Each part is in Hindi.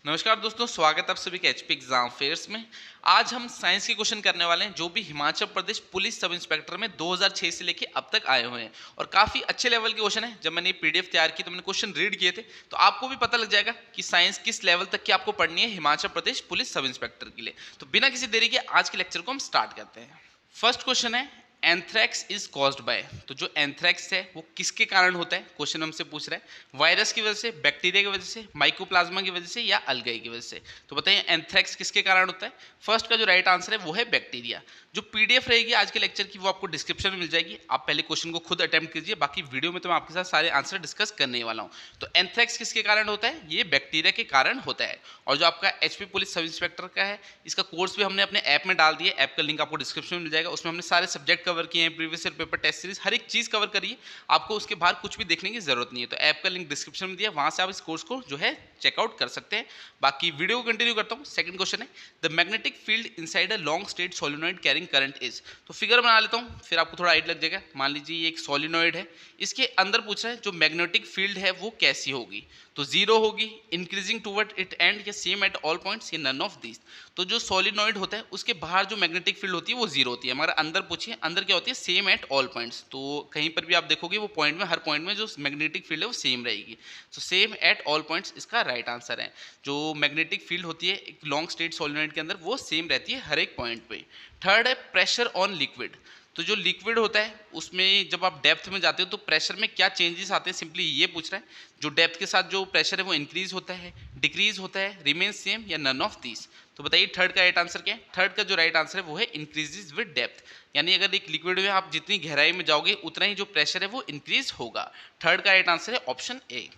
नमस्कार दोस्तों, स्वागत है आप सभी के एचपी एग्जाम फेयर्स में। आज हम साइंस के क्वेश्चन करने वाले हैं जो भी Himachal Pradesh police sub inspector में 2006 से लेके अब तक आए हुए हैं और काफ़ी अच्छे लेवल के क्वेश्चन हैं। जब मैंने पीडीएफ तैयार की तो मैंने क्वेश्चन रीड किए थे, तो आपको भी पता लग जाएगा कि साइंस किस लेवल तक की आपको पढ़नी है Himachal Pradesh police sub inspector के लिए। तो बिना किसी देरी के आज के लेक्चर को हम स्टार्ट करते हैं। फर्स्ट क्वेश्चन है, एंथ्रैक्स इज कॉज्ड बाय। तो जो एंथ्रैक्स है वो किसके कारण होता है, क्वेश्चन हमसे पूछ रहा है। वायरस की वजह से, बैक्टीरिया की वजह से, माइकोप्लाज्मा की वजह से या अलगाई की वजह से। तो बताइए एंथ्रैक्स किसके कारण होता है। फर्स्ट का जो राइट आंसर है वो है बैक्टीरिया। जो पीडीएफ रहेगी आज के लेक्चर की वो आपको डिस्क्रिप्शन में मिल जाएगी। आप पहले क्वेश्चन को खुद अटेम्प्ट कीजिए, बाकी वीडियो में तो मैं आपके साथ सारे आंसर डिस्कस करने वाला हूँ। तो एंथ्रैक्स किसके कारण होता है, ये बैक्टीरिया के कारण होता है। और जो आपका एचपी पुलिस सब इंस्पेक्टर का है, इसका कोर्स भी हमने अपने ऐप में डाल दिया। ऐप का लिंक आपको डिस्क्रिप्शन में मिल जाएगा। उसमें हमने सारे सब्जेक्ट कवर किए हैं, previous year paper, test series, हर एक चीज़ कवर करिए। आपको उसके बाहर कुछ भी देखने की जरूरत नहीं है। तो ऐप का लिंक डिस्क्रिप्शन में दिया, वहाँ से आप इस कोर्स को जो है चेकआउट कर सकते हैं। बाकी वीडियो को कंटिन्यू करता हूँ। सेकंड क्वेश्चन है, the magnetic field inside a long straight solenoid carrying current is. तो फिगर बना लेता हूँ, फिर आपको थोड़ा आइडिया लग जाएगा। मान लीजिए ये एक सोलिनॉइड है, इसके अंदर पूछ रहा है जो मैग्नेटिक फील्ड है वो कैसी होगी। तो जीरो होगी, इंक्रीजिंग टूवर्ड इट एंड, या सेम एट ऑल पॉइंट्स, या नन ऑफ दिस। तो जो सोलिनॉइड होता है उसके बाहर जो मैग्नेटिक फील्ड होती है वो जीरो होती है, मगर अंदर पूछिए अंदर क्या होती है, सेम एट ऑल पॉइंट्स। तो कहीं पर भी आप देखोगे वो पॉइंट में, हर पॉइंट में जो मैग्नेटिक फील्ड है वो सेम रहेगी। तो सेम एट ऑल पॉइंट्स इसका राइट आंसर है। जो मैग्नेटिक फील्ड होती है एक लॉन्ग स्ट्रेट सोलिनॉइड के अंदर वो सेम रहती है हर एक पॉइंट पे। थर्ड है, प्रेशर ऑन लिक्विड। तो जो लिक्विड होता है उसमें जब आप डेप्थ में जाते हो तो प्रेशर में क्या चेंजेस आते हैं, सिंपली ये पूछ रहा है। जो डेप्थ के साथ जो प्रेशर है वो इंक्रीज होता है, डिक्रीज होता है, रिमेन सेम, या नन ऑफ दिस। तो बताइए थर्ड का राइट आंसर क्या है। थर्ड का जो राइट आंसर है वो है इंक्रीजेज विद डेप्थ। यानी अगर एक लिक्विड में आप जितनी गहराई में जाओगे उतना ही जो प्रेशर है वो इंक्रीज होगा। थर्ड का राइट आंसर है ऑप्शन ए।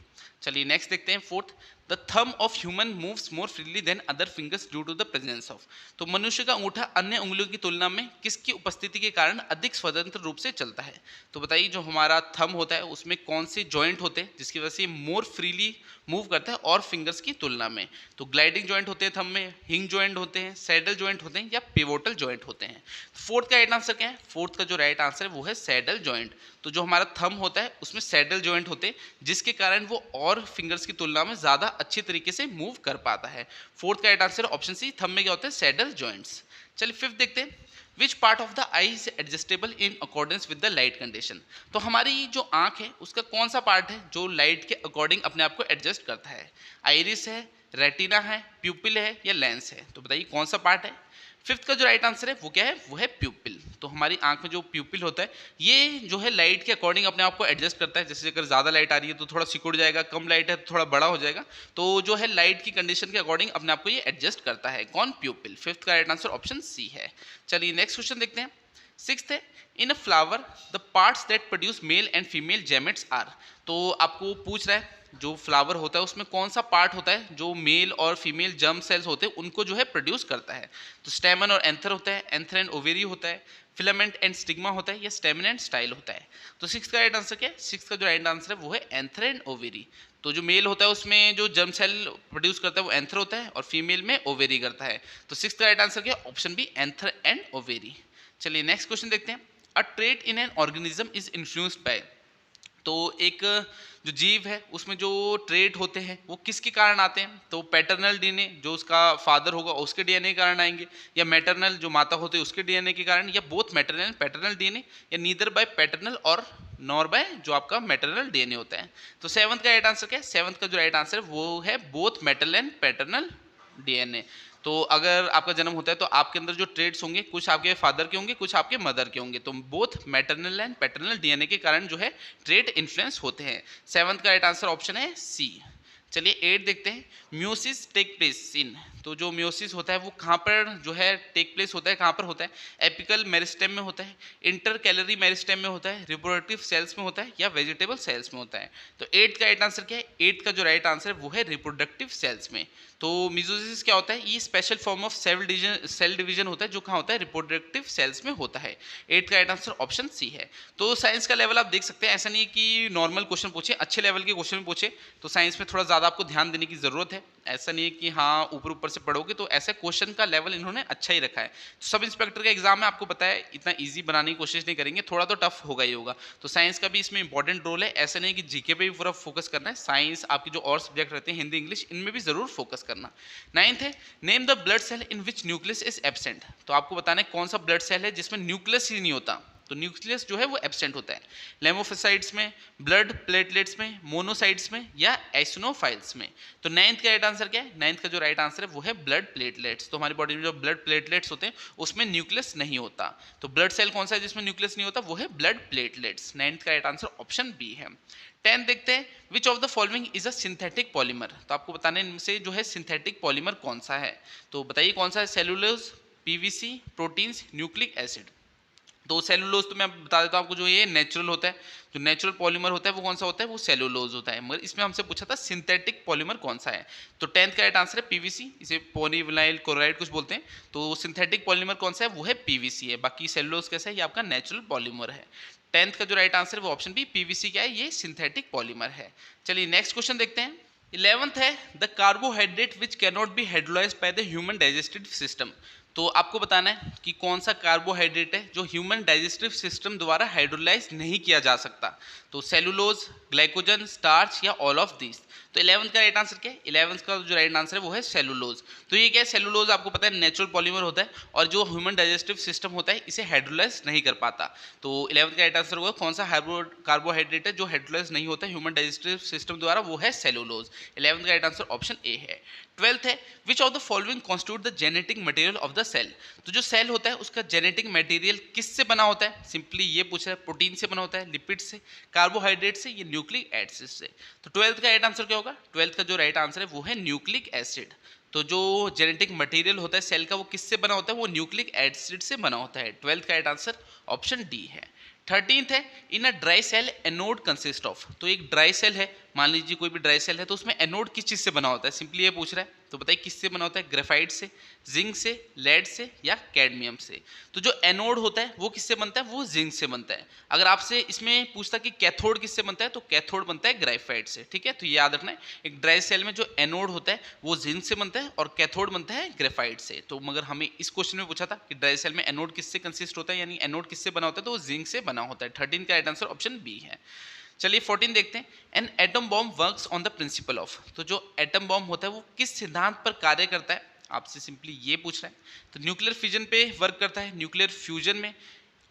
चलिए नेक्स्ट देखते हैं। Fourth, the thumb of human moves more freely than other fingers due to the presence of. तो मनुष्य का अंगूठा अन्य उंगलियों की तुलना में किसकी उपस्थिति के कारण अधिक स्वतंत्र रूप से चलता है। तो बताइए जो हमारा थंब होता है उसमें कौन से जॉइंट होते हैं जिसकी वजह से मोर फ्रीली मूव करता है और फिंगर्स की तुलना में। तो ग्लाइडिंग जॉइंट होते हैं थंब में, हिंग जॉइंट होते हैं, सैडल जॉइंट होते हैं, या पिवोटल जॉइंट होते हैं। फोर्थ का राइट आंसर क्या है। फोर्थ का जो राइट आंसर है वो है सैडल जॉइंट। तो जो हमारा थंब होता है उसमें सैडल जॉइंट होते हैं जिसके कारण वो और फिंगर्स की तुलना में ज़्यादा अच्छी तरीके से मूव कर पाता है। फोर्थ का right answer option C, thumb में क्या होता है, सैडल जॉइंट्स। चलिए फिफ्थ देखते हैं, which part of the I is adjustable in accordance with the light condition. तो हमारी जो आंख है उसका कौन सा पार्ट है जो लाइट के अकॉर्डिंग अपने आप को एडजस्ट करता है। आइरिस है, रेटिना है, प्यूपिल है, या लेंस है। तो बताइए कौन सा पार्ट है। फिफ्थ का जो राइट आंसर है वो क्या है, वो है प्यूपिल। तो हमारी आंख में जो प्यूपिल होता है ये जो है लाइट के अकॉर्डिंग अपने आप को एडजस्ट करता है। जैसे अगर ज़्यादा लाइट आ रही है तो थोड़ा सिकुड़ जाएगा, कम लाइट है तो थोड़ा बड़ा हो जाएगा। तो जो है लाइट की कंडीशन के अकॉर्डिंग अपने आप को ये एडजस्ट करता है। कौन, प्यूपिल। फिफ्थ का राइट आंसर ऑप्शन सी है। चलिए नेक्स्ट क्वेश्चन देखते हैं। सिक्स्थ है, in a flower the parts that produce male and female gametes are. तो आपको पूछ रहा है जो फ्लावर होता है उसमें कौन सा पार्ट होता है जो मेल और फीमेल जर्म सेल्स होते हैं उनको जो है प्रोड्यूस करता है। तो स्टेमन और एंथर होता है, एंथर एंड ओवेरी होता है, फिलामेंट एंड स्टिग्मा होता है, या स्टेमन एंड स्टाइल होता है। तो सिक्स का राइट आंसर क्या है। सिक्स का जो राइट आंसर है वो है एंथर एंड ओवेरी। तो जो मेल होता है उसमें जो जर्म सेल प्रोड्यूस करता है वो एंथर होता है और फीमेल में ओवेरी करता है। तो सिक्स का राइट आंसर क्या है, option B, anther and ovary. चलिए नेक्स्ट क्वेश्चन देखते हैं। A trait in an organism is influenced by. तो एक जो जीव है उसमें जो ट्रेट होते हैं वो किसके कारण आते हैं। तो पैटर्नल डीएनए, जो उसका फादर होगा उसके डीएनए के कारण आएंगे, या मैटरनल जो माता होते हैं उसके डीएनए के कारण, या both maternal and paternal DNA, या नीदर बाय पैटर्नल और नॉर बाय जो आपका मैटरनल डीएनए होता है। तो सेवंथ का राइट आंसर क्या है। सेवंथ का जो राइट आंसर है वो है both maternal and paternal DNA. तो अगर आपका जन्म होता है तो आपके अंदर जो ट्रेड्स होंगे कुछ आपके फादर के होंगे, कुछ आपके मदर के होंगे। तो both maternal and paternal DNA के कारण जो है ट्रेड इन्फ्लुएंस होते हैं। सेवंथ का राइट आंसर ऑप्शन है सी। चलिए एट देखते हैं। Meiosis takes place in. तो जो म्यूसिस होता है वो कहाँ पर जो है टेक प्लेस होता है, कहाँ पर होता है। एपिकल मेरिस्टेम में होता है, इंटर कैलरी मेरिस्टेम में होता है, रिप्रोडक्टिव सेल्स में होता है, या वेजिटेबल सेल्स में होता है। तो एट का राइट आंसर क्या है। एट का जो राइट आंसर है वो है रिप्रोडक्टिव सेल्स में। तो मिजोसिस क्या होता है, ये special form of cell division होता है जो कहाँ होता है, रिप्रोडक्टिव सेल्स में होता है। एट का राइट आंसर ऑप्शन सी है। तो साइंस का लेवल आप देख सकते हैं, ऐसा नहीं है कि नॉर्मल क्वेश्चन पूछे, अच्छे लेवल के क्वेश्चन पूछे। तो साइंस में थोड़ा ज़्यादा आपको ध्यान देने की ज़रूरत है। ऐसा नहीं है कि हाँ ऊपर ऊपर से से पढ़ोगे तो ऐसे क्वेश्चन का लेवल इन्होंने अच्छा ही रखा है। तो सब इंस्पेक्टर का एग्जाम है, आपको पता है इतना ईजी बनाने की कोशिश नहीं करेंगे, थोड़ा तो टफ होगा ही होगा। तो साइंस का भी इसमें इंपॉर्टेंट रोल है, ऐसा नहीं कि जीके पे भी पूरा फोकस करना है, साइंस आपके जो और सब्जेक्ट रहते हैं हिंदी इंग्लिश इनमें भी जरूर फोकस करना। 9th है name the blood cell in which nucleus is absent. तो आपको बताना है कौन सा ब्लड सेल है जिसमें न्यूक्लियस ही नहीं होता, तो न्यूक्लियस जो है वो एब्सेंट होता है। लेमोफेसाइट्स में, ब्लड प्लेटलेट्स में, मोनोसाइट्स में या एसिनोफाइल्स में। तो 9th का राइट आंसर क्या है? 9th का जो राइट आंसर है वो है ब्लड प्लेटलेट्स। तो हमारी बॉडी में जो ब्लड प्लेटलेट्स होते हैं उसमें न्यूक्लियस नहीं होता। तो ब्लड सेल कौन सा है जिसमें न्यूक्लियस नहीं होता? वो है ब्लड प्लेटलेट्स। 9th का राइट आंसर ऑप्शन बी है। 10th देखते हैं which of the following is a synthetic polymer. तो आपको बताना है इनमें से जो है सिंथेटिक पॉलीमर कौन सा है। तो बताइए कौन सा है? Cellulose, PVC, proteins, nucleic acid. तो सेलुलोज तो मैं बता देता हूँ आपको, जो ये नेचुरल होता है, जो नेचुरल पॉलीमर होता है वो कौन सा होता है? वो सेलुलोज होता है। मगर इसमें हमसे पूछा था सिंथेटिक पॉलीमर कौन सा है। तो 10th का राइट आंसर है पीवीसी, इसे पॉलीविनाइल क्लोराइड कुछ बोलते हैं। तो सिंथेटिक पॉलीमर कौन सा है? वो है पीवीसी है। बाकी सेलुलोज कैसा है? ये आपका नेचुरल पॉलीमर है। 10th का जो राइट आंसर है वो ऑप्शन बी पीवीसी क्या है? ये सिंथेटिक पॉलीमर है। चलिए नेक्स्ट क्वेश्चन देखते हैं। 11th है the carbohydrate which can not be hydrolysed by the human digestive system. तो आपको बताना है कि कौन सा कार्बोहाइड्रेट है जो ह्यूमन डाइजेस्टिव सिस्टम द्वारा हाइड्रोलाइज नहीं किया जा सकता। तो सेलुलोज, ग्लाइकोजन, स्टार्च या ऑल ऑफ दीज। तो 11th का राइट आंसर क्या है? 11th का जो राइट आंसर है वो है सेलुलोज। तो ये क्या है? सेलुलोज आपको पता है नेचुरल पॉलीमर होता है और जो ह्यूमन डाइजेस्टिव सिस्टम होता है इसे हाइड्रोलाइज नहीं कर पाता। तो 11th का राइट आंसर होगा कौन सा कार्बोहाइड्रेट है जो हाइड्रोलाइज नहीं होता ह्यूमन डाइजेस्टिव सिस्टम द्वारा? वो है सेलुलोज। 11th का राइट आंसर ऑप्शन ए है। 12th है which of the following constitute the genetic material of the cell. तो जो सेल होता है उसका जेनेटिक मटेरियल किससे बना होता है? सिंपली ये पूछ रहा है। प्रोटीन से बना होता है, लिपिड से, कार्बोहाइड्रेट से, ये न्यूक्लिक एसिड से। तो 12th का राइट आंसर क्या होगा? 12th का जो राइट आंसर है वो है न्यूक्लिक एसिड। तो जो जेनेटिक मटेरियल होता है सेल का वो किससे बना होता है? वो न्यूक्लिक एसिड से बना होता है। 12th का राइट आंसर ऑप्शन डी है। 13th है in a dry cell anode consist of. तो एक ड्राई सेल है, मान लीजिए कोई भी ड्राई सेल है, तो उसमें एनोड किस चीज़ से बना होता है? सिंपली ये पूछ रहा है। तो बताइए किससे बना होता है? ग्रेफाइट से, जिंक से, लेड से या कैडमियम से। तो जो एनोड होता है वो किससे बनता है? वो जिंक से बनता है। अगर आपसे इसमें पूछता कि कैथोड किससे बनता है, तो कैथोड बनता है ग्रेफाइट से। ठीक है, तो याद रखना है एक ड्राई सेल में जो एनोड होता है वो जिंक से बनता है और कैथोड बनता है ग्रेफाइट से। तो मगर हमें इस क्वेश्चन में पूछा था कि ड्राई सेल में एनोड किससे कंसिस्ट होता है, यानी एनोड किससे बना होता है, तो वो जिंक से बना होता है। 13 का राइट आंसर ऑप्शन बी है। चलिए 14 देखते हैं। An atom bomb works on the principle of. तो जो एटम बॉम्ब होता है वो किस सिद्धांत पर कार्य करता है? आपसे सिंपली ये पूछ रहा है। तो न्यूक्लियर फिजन पे वर्क करता है, न्यूक्लियर फ्यूजन में,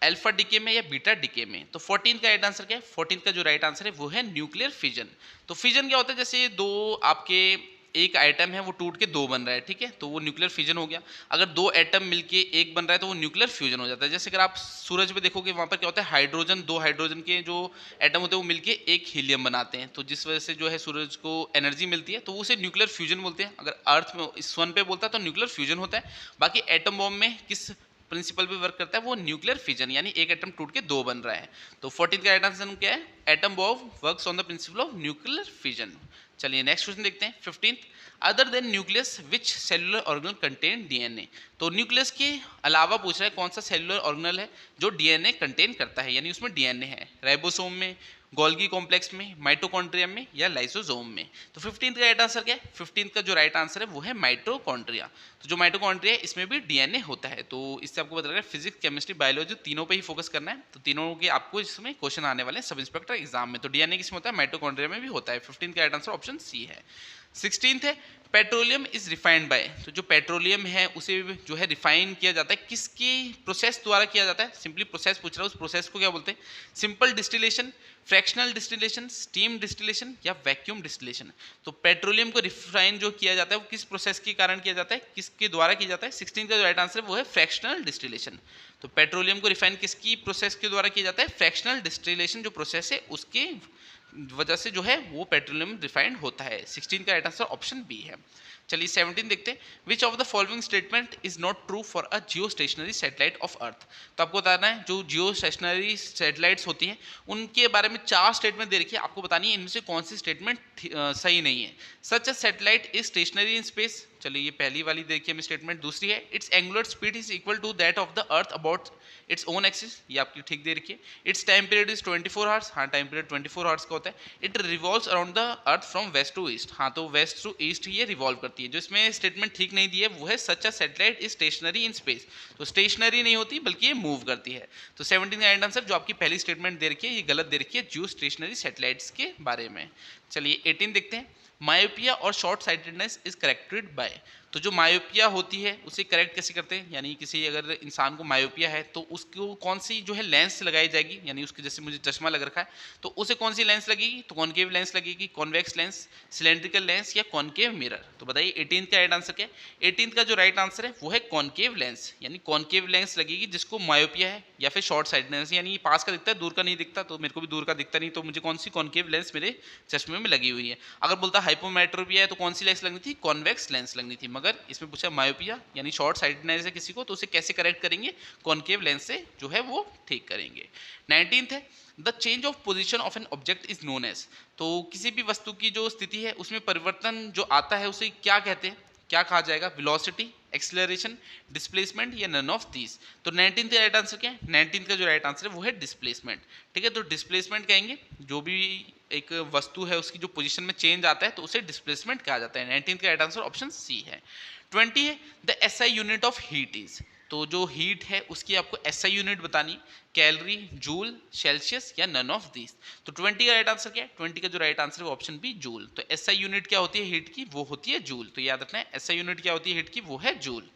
अल्फा डीके में या बीटा डीके में। तो 14 का राइट आंसर क्या है? 14 का जो राइट आंसर है वो है न्यूक्लियर फिजन। तो फिजन क्या होता है? जैसे दो आपके एक आइटम है वो टूट के दो बन रहा है, ठीक है, तो वो न्यूक्लियर फिजन हो गया। अगर दो एटम मिलके एक बन रहा है तो वो न्यूक्लियर फ्यूजन हो जाता है। जैसे अगर आप सूरज पे देखोगे वहाँ पर क्या होता है? हाइड्रोजन, दो हाइड्रोजन के जो एटम होते हैं वो मिलके एक हीलियम बनाते हैं, तो जिस वजह से जो है सूरज को एनर्जी मिलती है, तो उसे न्यूक्लियर फ्यूजन बोलते हैं। अगर अर्थ में सन पे बोलता है तो न्यूक्लियर फ्यूजन होता है। बाकी एटम बॉम्ब में किस प्रिंसिपल पे वर्क करता है? वो न्यूक्लियर फिजन, यानी एक एटम टूट के दो बन रहा है। तो 14 का राइट आंसर क्या है? Atom bomb works on the principle of nuclear fission. चलिए नेक्स्ट क्वेश्चन देखते हैं। 15th other than nucleus which cellular organelle contain DNA. तो न्यूक्लियस के अलावा पूछ रहा है कौन सा सेलुलर ऑर्गेनल है जो डीएनए कंटेन करता है, यानी उसमें डीएनए है। राइबोसोम में, गोल्गी कॉम्प्लेक्स में, माइटोकॉन्ड्रिया में या लाइसोसोम में। तो 15th का राइट आंसर क्या है? 15th का जो राइट आंसर है वो है माइटोकॉन्ड्रिया। तो जो माइटोकॉन्ड्रिया है इसमें भी डीएनए होता है। तो इससे आपको पता लग रहा है फिजिक्स, केमिस्ट्री, बायोलॉजी तीनों पे ही फोकस करना है। तो तीनों के आपको इसमें क्वेश्चन आने वाले हैं सब इंस्पेक्टर एग्जाम में। तो डीएनए किसमें होता है? माइटोकॉन्ड्रिया में भी होता है। 15th का राइट आंसर ऑप्शन सी है। 16th है पेट्रोलियम इज रिफाइंड बाय। तो जो पेट्रोलियम है उसे जो है रिफाइन किया जाता है, किसकी प्रोसेस द्वारा किया जाता है? सिंपली प्रोसेस पूछ रहा है, उस प्रोसेस को क्या बोलते हैं? Simple distillation, fractional distillation, steam distillation या वैक्यूम डिस्टिलेशन। तो पेट्रोलियम को रिफाइन जो किया जाता है वो किस प्रोसेस के कारण किया जाता है, किसके द्वारा किया जाता है? 16 का जो राइट आंसर है वो है फ्रैक्शनल डिस्टिलेशन। तो पेट्रोलियम को रिफाइन किसकी प्रोसेस के द्वारा किया जाता है? फ्रैक्शनल डिस्टिलेशन जो प्रोसेस है उसके वजह से जो है वो पेट्रोलियम रिफाइंड होता है। 16 का राइट आंसर ऑप्शन बी है। चलिए 17 देखते हैं। Which of the following statement is not true for a Jio stationery satellite of earth. तो आपको बताना है जो जियो स्टेशनरी सैटेलाइट्स होती हैं उनके बारे में 4 स्टेटमेंट दे रखी है, आपको बतानी है इनमें से कौन सी स्टेटमेंट सही नहीं है। Such a satellite is stationary in space. चलिए ये पहली वाली देखिए हम स्टेटमेंट। दूसरी है its angular speed is equal to that of the earth about its own axis, ये आपकी ठीक दे रखी है। Its time period is 24 hours, हाँ टाइम पीरियड 24 आवर्स का होता है। It revolves around the earth from west to east, हाँ तो वेस्ट टू ईस्ट ये रिवॉल्व करती है। जो इसमें स्टेटमेंट ठीक नहीं दी है वो है such a satellite is stationary in space, तो स्टेशनरी नहीं होती बल्कि ये मूव करती है। तो 17 का राइट आंसर जो आपकी पहली स्टेटमेंट दे रखी है ये गलत दे रखी है जियो स्टेशनरी सैटेलाइट्स के बारे में। चलिए 18 देखते हैं। मायोपिया और short sightedness is corrected bye, तो जो मायोपिया होती है उसे करेक्ट कैसे करते हैं, यानी किसी अगर इंसान को मायोपिया है तो उसको कौन सी जो है लेंस लगाई जाएगी, यानी उसके जैसे मुझे चश्मा लग रखा है तो उसे कौन सी लेंस लगेगी, तो कॉनकेव लेंस लगेगी, कॉन्वेक्स लेंस, सिलेंड्रिकल लेंस या कॉनकेव मिरर। तो बताइए 18 का राइट आंसर क्या है। 18 का जो राइट आंसर है वो है कॉनकेव लेंस, यानी कॉनकेव लेंस लगेगी जिसको मायोपिया है या फिर शॉर्ट साइटनेस, यानी पास का दिखता है दूर का नहीं दिखता, तो मेरे को भी दूर का दिखता नहीं, तो मुझे कौन सी कॉनकेव लेंस मेरे चश्मे में लगी हुई है। अगर बोलता हाइपोमेट्रोपिया है तो कौन सी लेंस लगनी थी, कॉन्वेक्स लेंस लगनी थी, मगर इसमें पूछा मायोपिया यानी शॉर्ट साइटनेस है किसी को तो उसे कैसे करेक्ट करेंगे, कॉनकेव लेंस से जो है वो ठीक करेंगे। 19th है the change of position of an object is known as, तो किसी भी वस्तु की जो स्थिति है उसमें परिवर्तन जो आता है उसे क्या कहते हैं, क्या कहा जाएगा, वेलोसिटी, एक्सेलरेशन, डिस्प्लेसमेंट या नन ऑफ दीज। तो 19th का राइट आंसर क्या है, 19th का जो राइट आंसर है वो है डिस्प्लेसमेंट। ठीक है, तो डिस्प्लेसमेंट कहेंगे जो भी एक वस्तु है उसकी जो पोजीशन में चेंज आता है तो उसे डिस्प्लेसमेंट कहा जाता है। 19th का राइट आंसर ऑप्शन सी है। 20 है the SI unit of heat is, तो जो हीट है उसकी आपको एसआई यूनिट बतानी, कैलोरी, जूल, सेल्सियस या नन ऑफ दिस। तो 20 का राइट आंसर क्या है, 20 का जो राइट आंसर है वो ऑप्शन बी जूल। तो एसआई यूनिट क्या होती है हीट की, वो होती है जूल, तो याद रखना है एसआई यूनिट क्या होती है हीट की, वो है जूल।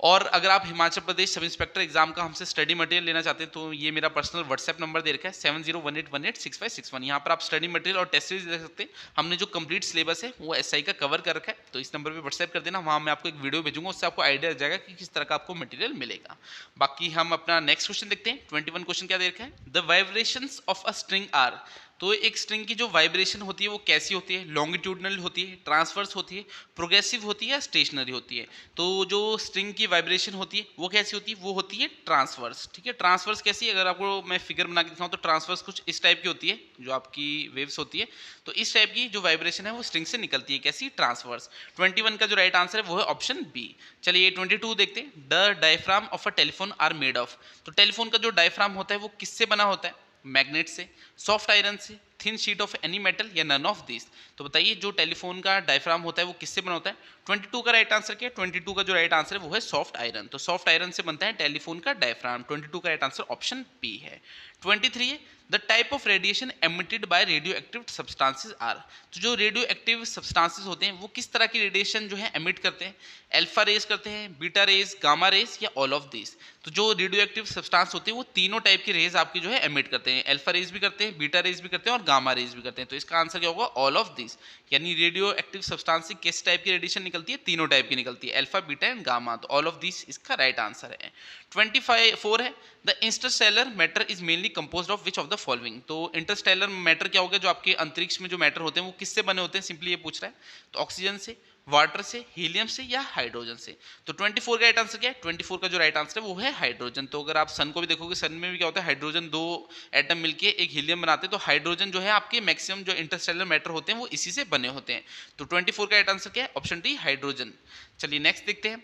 और अगर आप Himachal Pradesh sub inspector exam का हमसे स्टडी मटेरियल लेना चाहते हैं तो ये मेरा पर्सनल व्हाट्सएप नंबर दे रखा है 7018186561, यहाँ पर आप स्टडी मटेरियल और टेस्ट सीरीज देख सकते हैं। हमने जो कंप्लीट सिलेबस है वो एसआई का कवर कर रखा है, तो इस नंबर पे व्हाट्सएप कर देना, वहाँ मैं आपको एक वीडियो भेजूंगा, उससे आपको आइडिया लग जाएगा कि किस तरह का आपको मटेरियल मिलेगा। बाकी हम अपना नेक्स्ट क्वेश्चन देखते हैं। 21 क्वेश्चन क्या दे रखा है, the vibrations of a string are, तो एक स्ट्रिंग की जो वाइब्रेशन होती है वो कैसी होती है, लॉन्गिट्यूडनल होती है, ट्रांसवर्स होती है, प्रोग्रेसिव होती है या स्टेशनरी होती है। तो जो स्ट्रिंग की वाइब्रेशन होती है वो कैसी होती है, वो होती है ट्रांसवर्स। ठीक है, ट्रांसवर्स कैसी, अगर आपको मैं फिगर बना के दिखाऊं तो ट्रांसवर्स कुछ इस टाइप की होती है, जो आपकी वेव्स होती है, तो इस टाइप की जो वाइब्रेशन है वो स्ट्रिंग से निकलती है, कैसी, ट्रांसवर्स। 21 का जो राइट आंसर है वो है ऑप्शन बी। चलिए 22 देखते हैं। The diaphragm of a telephone are made of, तो टेलीफोन का जो डायफ्राम होता है वो किससे बना होता है, मैग्नेट से, सॉफ्ट आयरन से, thin sheet of any metal या नन ऑफ दिस। तो बताइए जो टेलीफोन का डायफ्राम होता है वो किससे बना होता है। 22 का राइट आंसर क्या है, 22 का जो राइट आंसर है वो है सॉफ्ट आयरन, तो सॉफ्ट आयरन से बनता है टेलीफोन का डायफ्राम। 22 का राइट आंसर ऑप्शन बी है। 23 है the type of radiation emitted by radio active substances are, तो जो रेडियो एक्टिव सब्सटेंसेस होते हैं वो किस तरह की रेडिएशन जो है एमिट करते हैं, अल्फा रेज करते हैं, बीटा रेज, गामा रेज या ऑल ऑफ दिस। तो जो रेडियो एक्टिव सब्सटेंस होते हैं वो तीनों टाइप की रेज आपकी जो है एमिट करते हैं, अल्फा रेज भी करते हैं, बीटा रेज भी करते हैं और गामा रेज भी करते हैं। तो इसका आंसर क्या होगा, ऑल ऑफ दिस, यानी रेडियो एक्टिव सब्सटेंस से किस टाइप की रेडिएशन निकलती है, तीनों टाइप की निकलती है, अल्फा, बीटा एंड गामा, तो ऑल ऑफ दिस इसका राइट आंसर है। 24 है the Interstellar matter is mainly composed of which of the following, तो इंटरस्टेलर मैटर क्या होगा, जो आपके अंतरिक्ष में जो मैटर होते हैं वो किससे बने होते हैं, सिंपली ये पूछ रहा है, तो ऑक्सीजन से, वाटर से, हीलियम से या हाइड्रोजन से। तो 24 का राइट आंसर क्या है, 24 का जो राइट आंसर है वो है हाइड्रोजन। तो अगर आप सन को भी देखोगे, सन में भी क्या होता है, हाइड्रोजन दो एटम मिलके एक हीलियम बनाते हैं, तो हाइड्रोजन जो है आपके मैक्सिमम जो इंटरस्टेलर मैटर होते हैं वो इसी से बने होते हैं। तो 24 का राइट आंसर क्या है, ऑप्शन डी हाइड्रोजन। चलिए नेक्स्ट देखते हैं।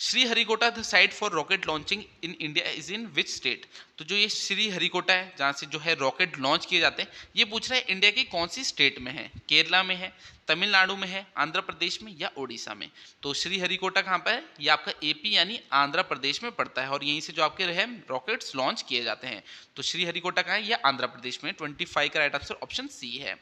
Sriharikota the site for rocket launching in India is in which state, तो जो ये श्रीहरिकोटा है जहाँ से जो है रॉकेट लॉन्च किए जाते हैं, ये पूछ रहा है इंडिया की कौन सी स्टेट में है, केरला में है, तमिलनाडु में है, आंध्र प्रदेश में या उड़ीसा में। तो श्रीहरिकोटा कहाँ पर है, ये आपका एपी यानी आंध्र प्रदेश में पड़ता है और यहीं से जो आपके रहे रॉकेट्स लॉन्च किए जाते हैं। तो श्रीहरिकोटा कहाँ है, ये आंध्र प्रदेश में। 25 का राइट आंसर ऑप्शन सी है।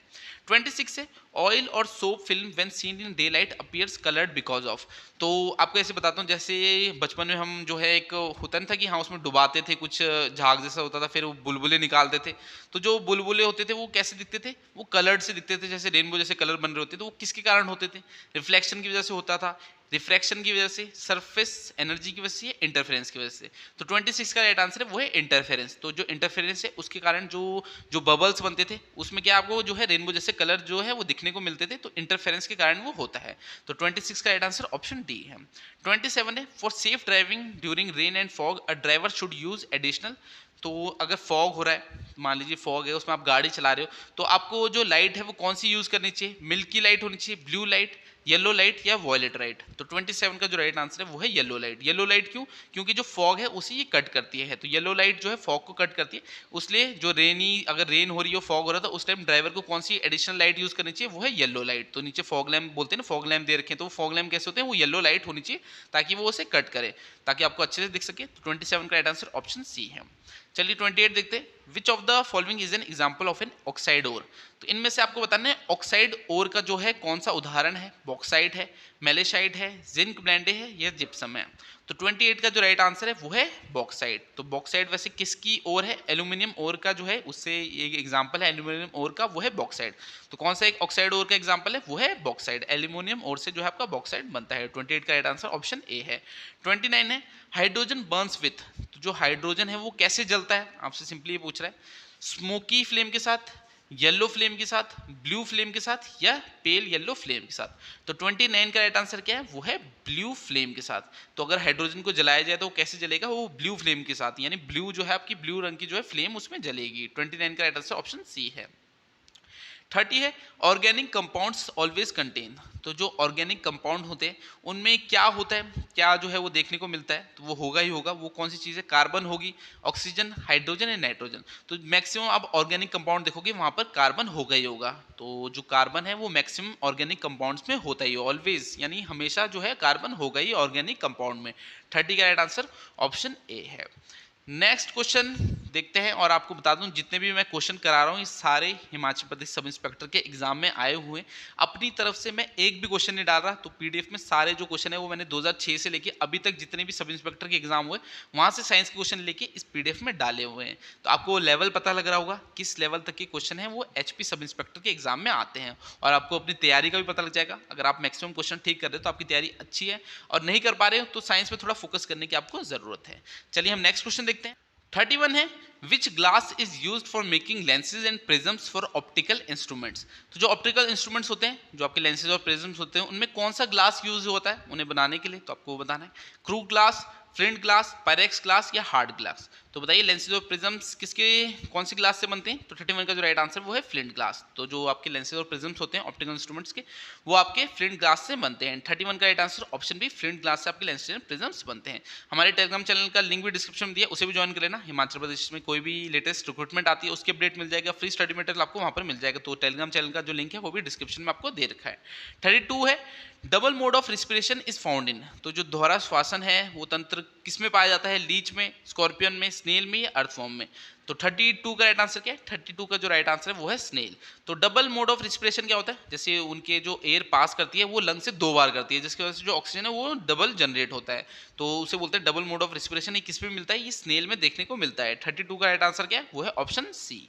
26 है ऑयल और soap film when seen in day light appears coloured because of, तो आपको ऐसे बताता हूँ, जैसे बचपन में हम जो है एक होता नहीं था कि हाँ उसमें डुबाते थे, कुछ झाग जैसा होता था, फिर वो बुलबुले निकालते थे, तो जो बुलबुले होते थे वो कैसे दिखते थे, वो कलर्ड से दिखते थे, जैसे रेनबो जैसे कलर बन रहे होते, तो वो किसके कारण होते थे, रिफ्लेक्शन की वजह से होता था, रिफ्रैक्शन की वजह से, सरफेस एनर्जी की वजह से, इंटरफेरेंस की वजह से। तो 26 का राइट आंसर है वो है इंटरफेरेंस। तो जो इंटरफेरेंस है उसके कारण जो जो बबल्स बनते थे उसमें क्या आपको जो है रेनबो जैसे कलर जो है वो दिखने को मिलते थे, तो इंटरफेरेंस के कारण वो होता है। तो 26 का राइट आंसर ऑप्शन डी है। 27 है for safe driving during rain and fog a driver should use additional, तो अगर फॉग हो रहा है, मान लीजिए फॉग है उसमें आप गाड़ी चला रहे हो, तो आपको जो लाइट है वो कौन सी यूज करनी चाहिए, मिल्की लाइट होनी चाहिए, ब्लू लाइट, येलो लाइट या वॉयलेट लाइट। तो 27 का जो राइट आंसर है वो है येलो लाइट। येलो लाइट क्यों? क्योंकि जो फॉग है उसी ये कट करती है, तो येलो लाइट जो है फॉग को कट करती है। उसलिए जो अगर रेन हो रही हो, फॉग हो रहा था, उस टाइम ड्राइवर को कौन सी एडिशनल लाइट यूज करनी चाहिए? वो है येलो लाइट। तो नीचे फॉग लैम्प बोलते हैं ना, फॉग लैम्प दे रखे हैं, तो वो फॉग लैम्प कैसे होते हैं? वो येलो लाइट होनी चाहिए ताकि वो उसे कट करे, ताकि आपको अच्छे से दिख सके। तो 27 का राइट आंसर ऑप्शन सी है। चलिए 28 देखते हैं। Which of the following is an example of an oxide ore. तो इनमें से आपको बताना है ऑक्साइड ओर का जो है कौन सा उदाहरण है। बॉक्साइट है, मेलेसाइट है, जिंक ब्लेंडे है या जिप्सम है। तो 28 का जो राइट आंसर है वो है बॉक्साइट। तो बॉक्साइट वैसे किसकी ओर है? एल्यूमिनियम ओर का जो है, उससे एक एग्जाम्पल है एल्यूमिनियम ओर का, वो है बॉक्साइट। तो कौन सा एक ऑक्साइड ओर का एग्जाम्पल है? वो है बॉक्साइट। एल्यूमिनियम ओर से जो है आपका बॉक्साइट बनता है। 28 का राइट आंसर ऑप्शन ए है। 29 है हाइड्रोजन बर्न्स विथ। तो जो हाइड्रोजन है वो कैसे जलता है? आपसे सिंपली ये पूछ रहा है, स्मोकी फ्लेम के साथ, येलो फ्लेम के साथ, ब्लू फ्लेम के साथ या पेल येलो फ्लेम के साथ। तो 29 का राइट आंसर क्या है? वो है ब्लू फ्लेम के साथ। तो अगर हाइड्रोजन को जलाया जाए तो वो कैसे जलेगा? वो ब्लू फ्लेम के साथ, यानी ब्लू जो है आपकी ब्लू रंग की जो है फ्लेम उसमें जलेगी। 29 का राइट आंसर ऑप्शन सी है। 30 है ऑर्गेनिक कंपाउंड्स ऑलवेज कंटेन। तो जो ऑर्गेनिक कंपाउंड होते हैं उनमें क्या होता है, क्या जो है वो देखने को मिलता है? तो वो होगा ही होगा, वो कौन सी चीज़ है? कार्बन होगी, ऑक्सीजन, हाइड्रोजन या नाइट्रोजन। तो मैक्सिमम आप ऑर्गेनिक कंपाउंड देखोगे वहाँ पर कार्बन होगा ही होगा। तो जो कार्बन है वो मैक्सिमम ऑर्गेनिक कंपाउंड्स में होता ही, ऑलवेज यानी हमेशा जो है कार्बन होगा ही ऑर्गेनिक कंपाउंड में। 30 का राइट आंसर ऑप्शन ए है। नेक्स्ट क्वेश्चन देखते हैं, और आपको बता दूं जितने भी मैं क्वेश्चन करा रहा हूं ये सारे हिमाचल प्रदेश सब इंस्पेक्टर के एग्जाम में आए हुए हैं। अपनी तरफ से मैं एक भी क्वेश्चन नहीं डाल रहा। तो पीडीएफ में सारे जो क्वेश्चन है वो मैंने 2006 से लेके अभी तक जितने भी सब इंस्पेक्टर के एग्जाम हुए वहां से साइंस के क्वेश्चन लेके इस पीडीएफ में डाले हुए हैं। तो आपको लेवल पता लग रहा होगा किस लेवल तक के क्वेश्चन है वो एचपी सब इंस्पेक्टर के एग्जाम में आते हैं, और आपको अपनी तैयारी का भी पता लग जाएगा। अगर आप मैक्सिमम क्वेश्चन ठीक कर रहे हो तो आपकी तैयारी अच्छी है, और नहीं कर पा रहे हो तो साइंस में थोड़ा फोकस करने की आपको जरूरत है। चलिए हम नेक्स्ट क्वेश्चन देखते हैं। 31 है which glass is used for making lenses and prisms for optical instruments. तो जो ऑप्टिकल इंस्ट्रूमेंट्स होते हैं, जो आपके लेंसेज और प्रिज्म्स होते हैं, उनमें कौन सा ग्लास यूज होता है उन्हें बनाने के लिए? तो आपको बताना है crew glass, flint glass, Pyrex glass या हार्ड ग्लास। तो बताइए लेंसेज और प्रिज्म्स किसके कौन सी ग्लास से बनते हैं? तो 31 का जो राइट आंसर वो है फ्लिंट ग्लास। तो जो आपके लेंसेज और प्रिज्म्स होते हैं ऑप्टिकल इंस्ट्रूमेंट्स के, वो आपके फ्लिंट ग्लास से बनते हैं। 31 का right answer option B, flint glass से आपके लेंसेज और प्रिज्म्स बनते हैं। हमारे टेलीग्राम चैनल का लिंक भी डिस्क्रिप्शन में दिया, उसे भी ज्वाइन कर लेना। हिमाचल प्रदेश में कोई भी लेटेस्ट रिक्रूटमेंट आती है उसकी अपडेट मिल जाएगा, फ्री स्टडी मटेरियल आपको वहाँ पर मिल जाएगा। तो टेलीग्राम चैनल का जो लिंक है वो भी डिस्क्रिप्शन में आपको दे रखा है। 32 है double mode of respiration is found in. तो जो दोहरा श्वासन है वो तंत्र किस में पाया जाता है? लीच में, स्कॉर्पियन में, स्नेल में या अर्थवॉर्म में। तो 32 का राइट आंसर क्या है? 32 का जो राइट आंसर है वो है स्नेल। तो डबल मोड ऑफ रिस्पिरेशन क्या होता है? जैसे उनके जो एयर पास करती है वो लंग से 2 बार करती है, जिसकी वजह से जो ऑक्सीजन है वो डबल जनरेट होता है। तो उसे बोलते हैं डबल मोड ऑफ रिस्पिरेशन। ये किस में मिलता है? ये स्नेल में देखने को मिलता है। 32 का राइट आंसर क्या है? वो है ऑप्शन सी।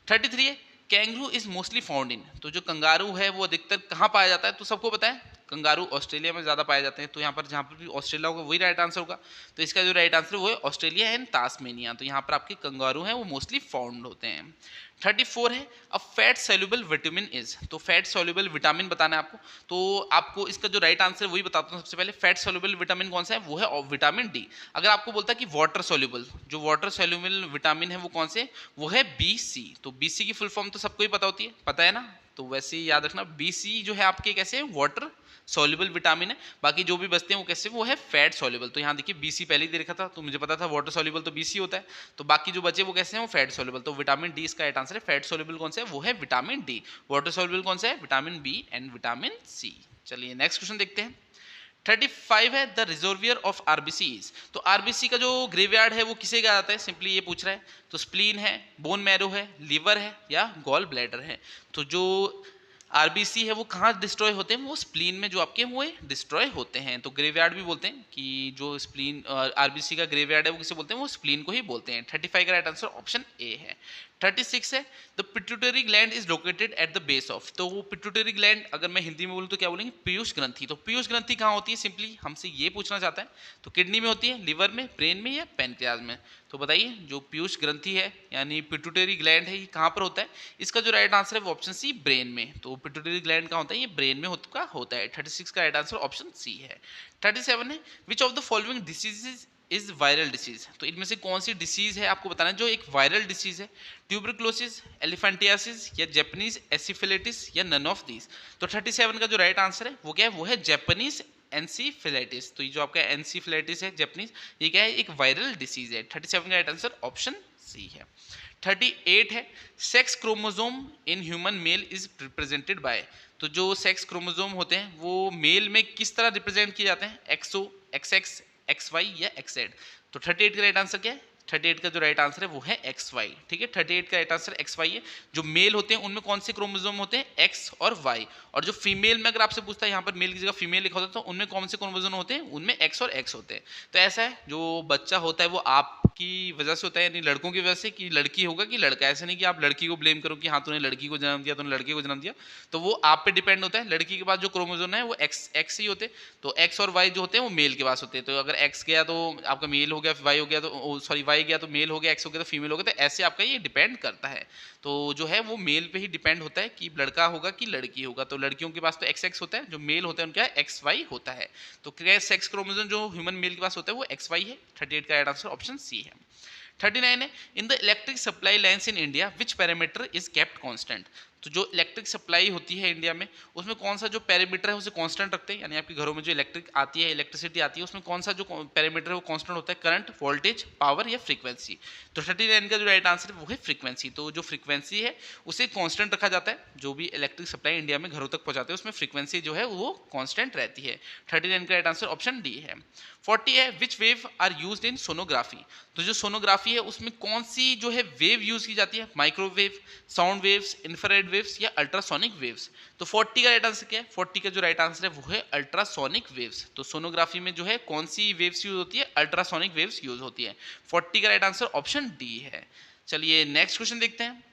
33 है kangaroo is mostly found in. तो जो कंगारू है वो अधिकतर कहाँ पाया जाता है? तो सबको पता है कंगारू ऑस्ट्रेलिया में ज़्यादा पाए जाते हैं। तो यहाँ पर जहाँ पर भी ऑस्ट्रेलिया होगा वही राइट आंसर होगा। तो इसका जो राइट आंसर वो है ऑस्ट्रेलिया एंड तास्मेनिया। तो यहाँ पर आपके कंगारू हैं वो मोस्टली फाउंड होते हैं। 34 है a fat soluble vitamin is. तो फैट सोल्यूबल विटामिन बताना है आपको। तो आपको इसका जो राइट आंसर वही बताता हूँ सबसे पहले। फैट सोल्यूबल विटामिन कौन सा है? वो है विटामिन डी। अगर आपको बोलता है कि वाटर सोल्यूबल, जो वाटर सोल्यूबल विटामिन है वो कौन से? वो है BC। तो BC की फुल फॉर्म तो सबको ही पता होती है, पता है ना? तो वैसे ही याद रखना BC जो है आपके कैसे वाटर सोल्यूबल विटामिन है, बाकी जो भी बचते हैं वो कैसे? वो है फैट सोल्यूबल। तो यहाँ देखिए BC पहले ही दे रखा था, तो मुझे पता था वाटर सोल्यूबल तो BC होता है। तो बाकी जो बचे वो कैसे हैं? वो फैट सोल्यूबल। तो विटामिन डी इसका राइट आंसर है। फैट सोल्यूबल कौन सा है? वो है विटामिन डी। वाटर सोल्यूबल कौन सा है? Vitamin B and vitamin C। चलिए नेक्स्ट क्वेश्चन देखते हैं। 35 है द रिजर्वियर ऑफ आरबीसीज। तो आरबीसी का जो ग्रेवयार्ड है वो किसे कहा जाता है? सिंपली ये पूछ रहा है। तो स्प्लीन है, बोन मैरो है, लीवर है या गॉल ब्लैडर है। तो जो आरबीसी है वो कहाँ डिस्ट्रॉय होते हैं? वो स्प्लीन में जो आपके वो डिस्ट्रॉय होते हैं। तो ग्रेवयार्ड भी बोलते हैं कि जो स्प्लीन आरबीसी का ग्रेवयार्ड है वो किसे बोलते हैं? वो स्प्लीन को ही बोलते हैं। 35 का राइट आंसर ऑप्शन ए है। 36 है the pituitary gland is located at the base of. तो वो पिट्यूटरी ग्लैंड अगर मैं हिंदी में बोलूँ तो क्या बोलेंगे? पीयूष ग्रंथि। तो पीयूष ग्रंथि कहाँ होती है? सिंपली हमसे ये पूछना चाहता है। तो किडनी में होती है, लिवर में, ब्रेन में या पैनक्रियाज में। तो बताइए जो पीयूष ग्रंथि है यानी पिट्यूटरी ग्लैंड है ये कहाँ पर होता है? इसका जो राइट आंसर है वो ऑप्शन सी, ब्रेन में। तो पिट्यूटरी ग्लैंड कहाँ होता है? ये ब्रेन में होता है। 36 का राइट आंसर ऑप्शन सी है। 37 है which of the following diseases is viral disease. तो इनमें से कौन सी डिसीज है आपको बताना है जो एक वायरल डिसीज है? ट्यूबरक्लोसिस, एलिफेंटियासिस या जापानीज एसिफिलिटिस या नन ऑफ दीज। तो 37 का जो राइट आंसर है वो क्या है? वो है जापानीज एनसीफिलाइटिस। तो ये जो आपका एनसीफिलाइटिस है जापानीज, ये क्या है? एक वायरल डिसीज है। 37 का राइट आंसर ऑप्शन सी है। 38 है, sex chromosome in human male is represented by. तो जो सेक्स क्रोमोसोम होते हैं वो मेल में किस तरह रिप्रेजेंट किए जाते हैं? एक्सओ, एक्सएक्स, एक्स वाई या एक्स जेड। तो 38 का राइट आंसर क्या है? 38 का जो राइट आंसर है वो है एक्स वाई। ठीक है, 38 का राइट आंसर एक्स वाई है। जो मेल होते हैं उनमें कौन से क्रोमोसोम होते हैं? एक्स और वाई। और जो फीमेल में अगर आपसे पूछता है, यहाँ पर मेल की जगह फीमेल लिखा होता है, तो उनमें कौन से क्रोमोसोम होते हैं? उनमें एक्स और एक्स होते हैं। तो ऐसा है, जो बच्चा होता है वो आपकी वजह से होता है, यानी लड़कों की वजह से, कि लड़की होगा कि लड़का। ऐसा नहीं कि आप लड़की को ब्लेम करो कि हाँ तूने लड़की को जन्म दिया, तूने लड़के को जन्म दिया। तो वो आप पे डिपेंड होता है। लड़की के पास जो क्रोमोसोम है वो एक्स एक्स ही होते हैं, तो एक्स और वाई जो होते हैं वो मेल के पास होते हैं। तो अगर एक्स गया तो आपका मेल हो गया, वाई हो गया तो सॉरी वाई गया तो मेल हो गया, एक्स हो गया तो फीमेल हो गया। तो ऐसे आपका ये डिपेंड करता है। तो जो है वो मेल पे ही डिपेंड होता है कि लड़का होगा कि लड़की होगा। तो लड़कियों के पास तो एक्स एक्स होता है, जो मेल होता है उनका एक्स वाई होता है। तो क्या सेक्स क्रोमोसोम जो ह्यूमन मेल के पास होता है वो एक्स वाई है। 38 का राइट आंसर ऑप्शन सी है। 39 है, in the electric supply lines in India which parameter is kept constant. तो जो इलेक्ट्रिक सप्लाई होती है इंडिया में, उसमें कौन सा जो पैरामीटर है उसे कांस्टेंट रखते हैं? यानी आपके घरों में जो इलेक्ट्रिक आती है, इलेक्ट्रिसिटी आती है, उसमें कौन सा जो पैरामीटर है वो कांस्टेंट होता है? करंट, वोल्टेज, पावर या फ्रीक्वेंसी। तो 39 का जो राइट आंसर है वो है फ्रीक्वेंसी। तो जो फ्रीक्वेंसी है उसे कांस्टेंट रखा जाता है। जो भी इलेक्ट्रिक सप्लाई इंडिया में घरों तक पहुंचाते हैं उसमें फ्रीक्वेंसी जो है वो कांस्टेंट रहती है। 39 का राइट आंसर ऑप्शन डी है। 40 है, which wave are used in sonography. तो जो सोनोग्राफी है उसमें कौन सी जो है वेव यूज की जाती है? Microwave, sound waves, infrared waves या अल्ट्रासोनिक वेव्स। तो 40 का राइट आंसर क्या है? 40 का जो राइट आंसर है वो है अल्ट्रासोनिक वेव्स। तो सोनोग्राफी में जो है कौन सी वेव्स यूज होती है? अल्ट्रासोनिक वेव्स यूज होती है। 40 का राइट आंसर ऑप्शन डी है। चलिए नेक्स्ट क्वेश्चन देखते हैं।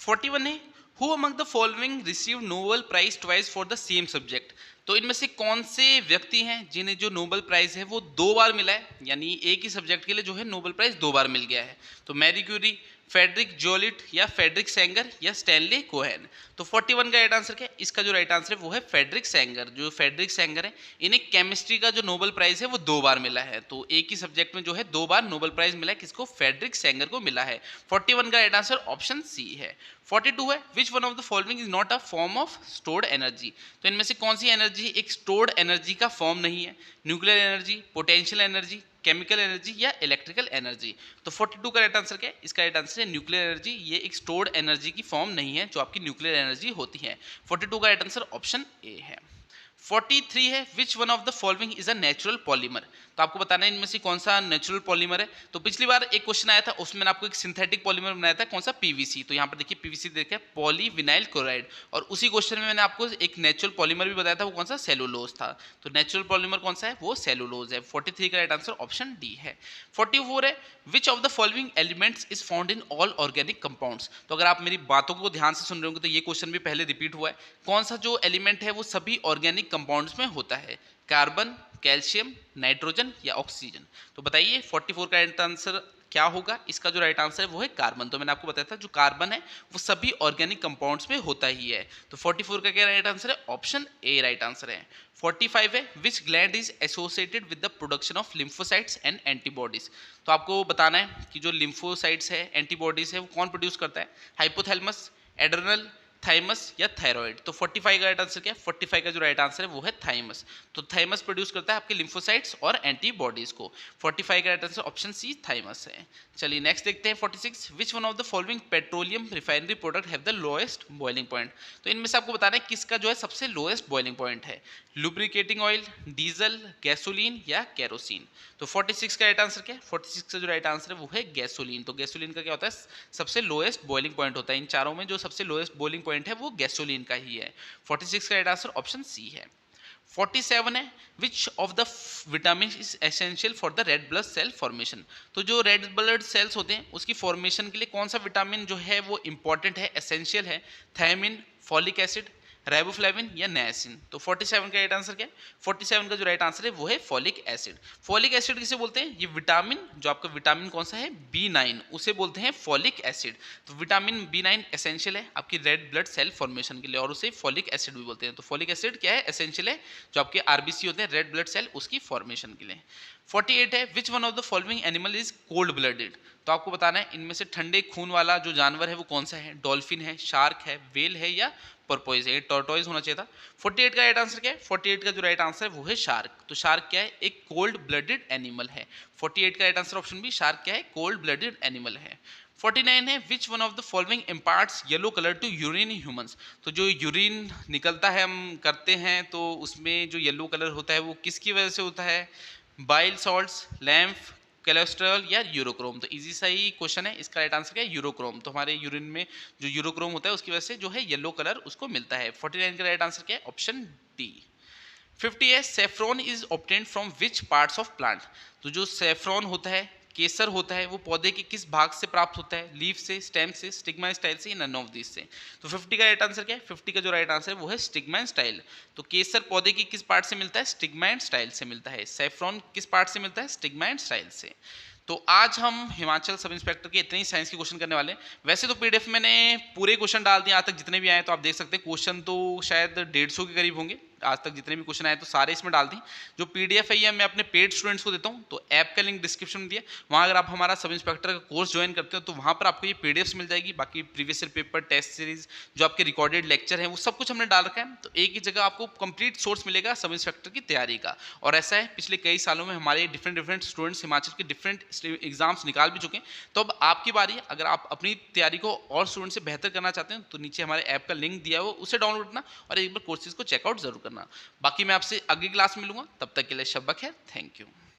41 है, who among the following receive Nobel prize twice for the same subject. तो इनमें से कौन से व्यक्ति हैं जिन्हें जो नोबेल प्राइज है वो 2 बार मिला है? यानी एक ही सब्जेक्ट के लिए जो है नोबेल प्राइज 2 बार मिल गया है। तो मैरी क्यूरी, फेडरिक जोलिट या फेडरिक सेंगर या स्टैनली कोहेन। तो 41 का राइट आंसर क्या है? इसका जो राइट आंसर है वो है फेडरिक सेंगर। जो फेडरिक सेंगर है इन्हें केमिस्ट्री का जो नोबेल प्राइज है वो 2 बार मिला है। तो एक ही सब्जेक्ट में जो है 2 बार नोबेल प्राइज मिला है। किसको? फेडरिक सेंगर को मिला है। 41 का राइट आंसर ऑप्शन सी है। 42 है, which one of the following is not a form of stored energy. तो इनमें से कौन सी एनर्जी एक स्टोर्ड एनर्जी का फॉर्म नहीं है? Nuclear energy, potential energy, chemical energy या इलेक्ट्रिकल एनर्जी। तो 42 का राइट आंसर क्या है? इसका राइट आंसर है न्यूक्लियर एनर्जी। ये एक स्टोर्ड एनर्जी की फॉर्म नहीं है जो आपकी न्यूक्लियर एनर्जी होती है। 42 का राइट आंसर ऑप्शन ए है। 43 है, which one of the following is a natural polymer. तो आपको बताना है इनमें से कौन सा नेचुरल पॉलीमर है। तो पिछली बार एक क्वेश्चन आया था उसमें मैंने आपको एक सिंथेटिक पॉलीमर बनाया था, कौन सा? पीवीसी। तो यहाँ पर देखिए पीवीसी देखिए पॉलीविनाइल क्लोराइड। और उसी क्वेश्चन में मैंने आपको एक नेचुरल पॉलीमर भी बताया था, वो कौन सा? सेलुलोज था। तो नेचुरल पॉलीमर कौन सा है? वो सेलुलोज है। 43 का राइट आंसर ऑप्शन डी है। 44 है, which of the following elements is found in all organic compounds. तो अगर आप मेरी बातों को ध्यान से सुन रहे होंगे तो ये क्वेश्चन भी पहले रिपीट हुआ है। कौन सा जो एलिमेंट है वो सभी ऑर्गेनिक कंपाउंड्स में होता है? कार्बन, कैल्शियम, नाइट्रोजन या ऑक्सीजन। तो बताइए 44 का राइट आंसर क्या होगा? इसका जो राइट आंसर है वो है कार्बन। तो मैंने आपको बताया था जो कार्बन है वो सभी ऑर्गेनिक कंपाउंड्स में होता ही है। तो 44 का क्या राइट आंसर है? ऑप्शन ए राइट आंसर है। 45 है, विच gland is associated with the production of lymphocytes and antibodies. तो आपको बताना है कि जो लिम्फोसाइट्स है, एंटीबॉडीज है, वो कौन प्रोड्यूस करता है? हाइपोथैलेमस, एड्रेनल, थाइमस या थायराइड। तो 45 का राइट आंसर क्या है? 45 का जो राइट आंसर है वो है थाइमस। तो थाइमस प्रोड्यूस करता है आपके लिम्फोसाइट्स और एंटीबॉडीज को। 45 का right answer option C thymus है। चलिए नेक्स्ट देखते हैं 46, which one of the following petroleum refinery product have the lowest boiling point. तो इनमें से आपको बताना है किसका जो है सबसे लोएस्ट बॉइलिंग पॉइंट है? लुब्रिकेटिंग ऑयल, डीजल, गैसोलीन या केरोसिन। तो 46 का राइट आंसर क्या है? 46 का जो राइट आंसर है वो है गैसोलीन। तो गैसोलीन का क्या होता है? सबसे लोएस्ट बॉइलिंग पॉइंट होता है। इन चारों में जो सबसे लोएस्ट बॉइलिंग पॉइंट है वो गैसोलीन का ही है। 46 का राइट आंसर ऑप्शन सी है। 47 है, which of the vitamin is essential for the red blood cell formation. तो जो रेड ब्लड सेल्स होते हैं उसकी फॉर्मेशन के लिए कौन सा विटामिन जो है वो इंपॉर्टेंट है, एसेंशियल है? थायमिन, फॉलिक एसिड, राइबोफ्लेविन या नायसिन। तो 47 का राइट आंसर क्या है? 47 का जो राइट आंसर है वो है फॉलिक एसिड। फॉलिक एसिड किसे बोलते हैं? ये विटामिन जो आपका विटामिन कौन सा है? B9, उसे बोलते हैं फॉलिक एसिड। तो विटामिन B9 एसेंशियल है आपकी रेड ब्लड सेल फॉर्मेशन के लिए और उसे फॉलिक एसिड भी बोलते हैं। तो फॉलिक एसिड क्या है? एसेंशियल है जो आपके आरबीसी होते हैं रेड ब्लड सेल उसकी फॉर्मेशन के लिए। 48 है, which one of the following animal is cold blooded. तो आपको बताना है इनमें से ठंडे खून वाला जो जानवर है वो कौन सा है, डॉल्फिन है, शार्क है, वेल है या पर्पोइज है। टॉर्टोइज होना चाहिए था। 48 का राइट आंसर क्या है, 48 का जो राइट आंसर है वो है शार्क। तो शार्क क्या है, एक कोल्ड ब्लडेड एनिमल है। 48 का right answer option B, shark क्या है, कोल्ड ब्लडेड एनिमल है। 49 है, which one of the following imparts yellow colour to urine in humans. तो जो यूरिन निकलता है हम करते हैं तो उसमें जो येलो कलर होता है वो किसकी वजह से होता है, बाइल सॉल्ट्स, लैम्फ, कोलेस्ट्रॉल या यूरोक्रोम। तो इजी सा ही क्वेश्चन है, इसका राइट आंसर क्या है, यूरोक्रोम। तो हमारे यूरिन में जो यूरोक्रोम होता है उसकी वजह से जो है येलो कलर उसको मिलता है। 49 का राइट आंसर क्या है, ऑप्शन डी। 50 है, saffron is obtained from which parts of plant. तो जो सेफ्रॉन होता है, केसर होता है, वो पौधे के किस भाग से प्राप्त होता है, लीफ से, स्टेम से, स्टिग्मा स्टाइल से, नन ऑफ दिस से। तो 50 का राइट आंसर क्या है, 50 का जो राइट आंसर है वो है स्टिग्मा स्टाइल। तो केसर पौधे की किस पार्ट से मिलता है, स्टिग्मा एंड स्टाइल से मिलता है। सेफ्रॉन किस पार्ट से मिलता है, स्टिग्मा एंड स्टाइल से। तो आज हम हिमाचल सब इंस्पेक्टर के इतने ही साइंस के क्वेश्चन करने वाले हैं। वैसे तो पीडीएफ मैंने पूरे क्वेश्चन डाल दिए आज तक जितने भी आए, तो आप देख सकते हैं क्वेश्चन तो शायद 150 के करीब होंगे आज तक जितने भी क्वेश्चन आए, तो सारे इसमें डाल दी। जो पीडीएफ है ये मैं अपने पेड स्टूडेंट्स को देता हूँ, तो ऐप का लिंक डिस्क्रिप्शन में दिया, वहाँ अगर आप हमारा सब इंस्पेक्टर का कोर्स ज्वाइन करते हो तो वहाँ पर आपको ये पीडीएफ्स मिल जाएगी। बाकी previous year paper, test series, जो आपके रिकॉर्डेड लेक्चर हैं, वो सब कुछ हमने डाल रखा है। तो एक ही जगह आपको कंप्लीट सोर्स मिलेगा सब इंस्पेक्टर की तैयारी का। और ऐसा है पिछले कई सालों में हमारे डिफरेंट स्टूडेंट्स हिमाचल के डिफरेंट एग्जाम्स निकाल भी चुके हैं। तो अब आपकी बारी है, अगर आप अपनी तैयारी को और स्टूडेंट से बेहतर करना चाहते हैं तो नीचे हमारे ऐप का लिंक दिया हो, उसे डाउनलोड करना और एक बार कोर्सेज को चेकआउट जरूर करना। बाकी मैं आपसे अगली क्लास में मिलूंगा, तब तक के लिए शब्बा खैर, थैंक यू।